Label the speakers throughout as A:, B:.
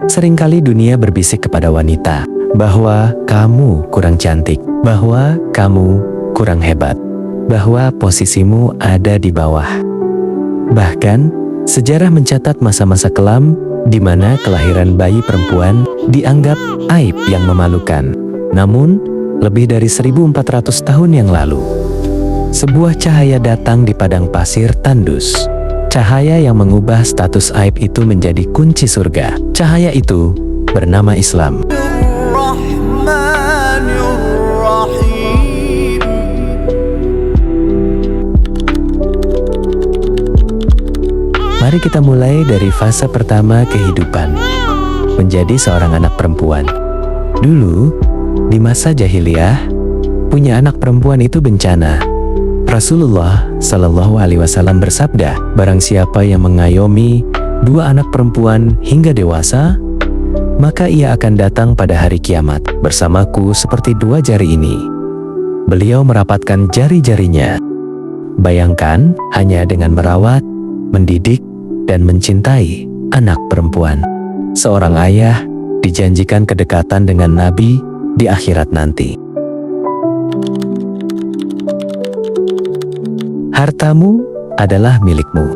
A: Seringkali dunia berbisik kepada wanita bahwa kamu kurang cantik, bahwa kamu kurang hebat, bahwa posisimu ada di bawah. Bahkan, sejarah mencatat masa-masa kelam di mana kelahiran bayi perempuan dianggap aib yang memalukan. Namun, lebih dari 1400 tahun yang lalu, sebuah cahaya datang di padang pasir tandus. Cahaya yang mengubah status aib itu menjadi kunci surga. Cahaya itu bernama Islam. Mari kita mulai dari fase pertama kehidupan, menjadi seorang anak perempuan. Dulu, di masa jahiliyah, punya anak perempuan itu bencana. Rasulullah Shallallahu Alaihi Wasallam bersabda, barang siapa yang mengayomi dua anak perempuan hingga dewasa, maka ia akan datang pada hari kiamat bersamaku seperti dua jari ini. Beliau merapatkan jari-jarinya. Bayangkan hanya dengan merawat, mendidik, dan mencintai anak perempuan. Seorang ayah dijanjikan kedekatan dengan Nabi di akhirat nanti. Hartamu adalah milikmu.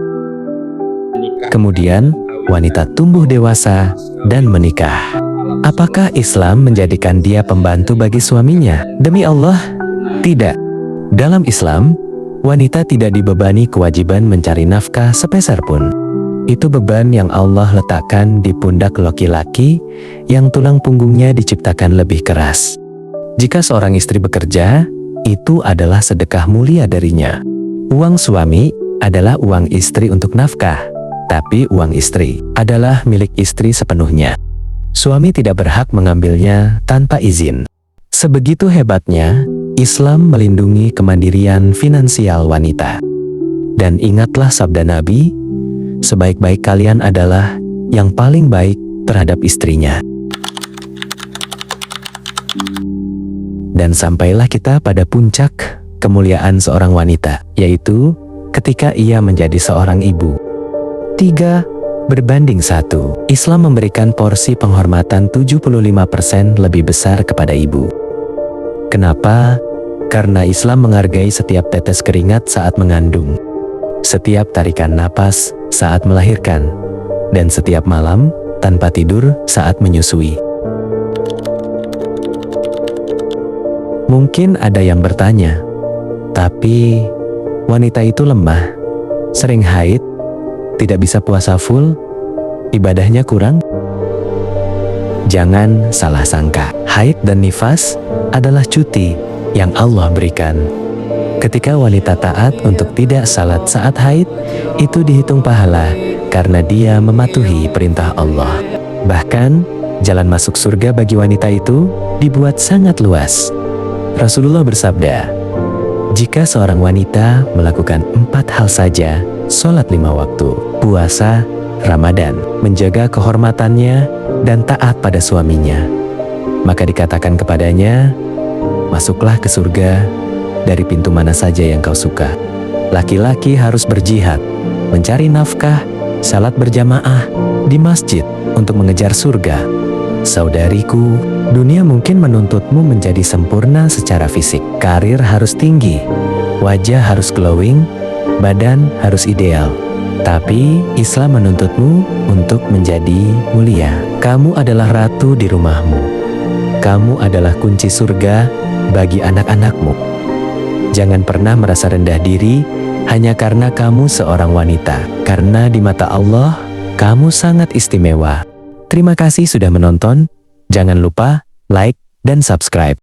A: Kemudian, wanita tumbuh dewasa dan menikah. Apakah Islam menjadikan dia pembantu bagi suaminya? Demi Allah, tidak. Dalam Islam, wanita tidak dibebani kewajiban mencari nafkah sepeser pun. Itu beban yang Allah letakkan di pundak laki-laki yang tulang punggungnya diciptakan lebih keras. Jika seorang istri bekerja, itu adalah sedekah mulia darinya. Uang suami adalah uang istri untuk nafkah, tapi uang istri adalah milik istri sepenuhnya. Suami tidak berhak mengambilnya tanpa izin. Sebegitu hebatnya, Islam melindungi kemandirian finansial wanita. Dan ingatlah sabda Nabi, sebaik-baik kalian adalah yang paling baik terhadap istrinya. Dan sampailah kita pada puncak kemuliaan seorang wanita, yaitu ketika ia menjadi seorang ibu. 3 berbanding 1. Islam memberikan porsi penghormatan 75% lebih besar kepada ibu. Kenapa? Karena Islam menghargai setiap tetes keringat saat mengandung, setiap tarikan napas saat melahirkan, dan setiap malam tanpa tidur saat menyusui. Mungkin ada yang bertanya, tapi wanita itu lemah, sering haid, tidak bisa puasa full, ibadahnya kurang? Jangan salah sangka, haid dan nifas adalah cuti yang Allah berikan. Ketika wanita taat untuk tidak salat saat haid, itu dihitung pahala karena dia mematuhi perintah Allah. Bahkan, jalan masuk surga bagi wanita itu dibuat sangat luas. Rasulullah bersabda, jika seorang wanita melakukan 4 hal saja, sholat 5 waktu, puasa, Ramadan, menjaga kehormatannya, dan taat pada suaminya, maka dikatakan kepadanya, masuklah ke surga dari pintu mana saja yang kau suka. Laki-laki harus berjihad, mencari nafkah, salat berjamaah di masjid untuk mengejar surga. Saudariku, dunia mungkin menuntutmu menjadi sempurna secara fisik. Karir harus tinggi, wajah harus glowing, badan harus ideal. Tapi Islam menuntutmu untuk menjadi mulia. Kamu adalah ratu di rumahmu. Kamu adalah kunci surga bagi anak-anakmu. Jangan pernah merasa rendah diri hanya karena kamu seorang wanita. Karena di mata Allah, kamu sangat istimewa. Terima kasih sudah menonton. Jangan lupa like dan subscribe.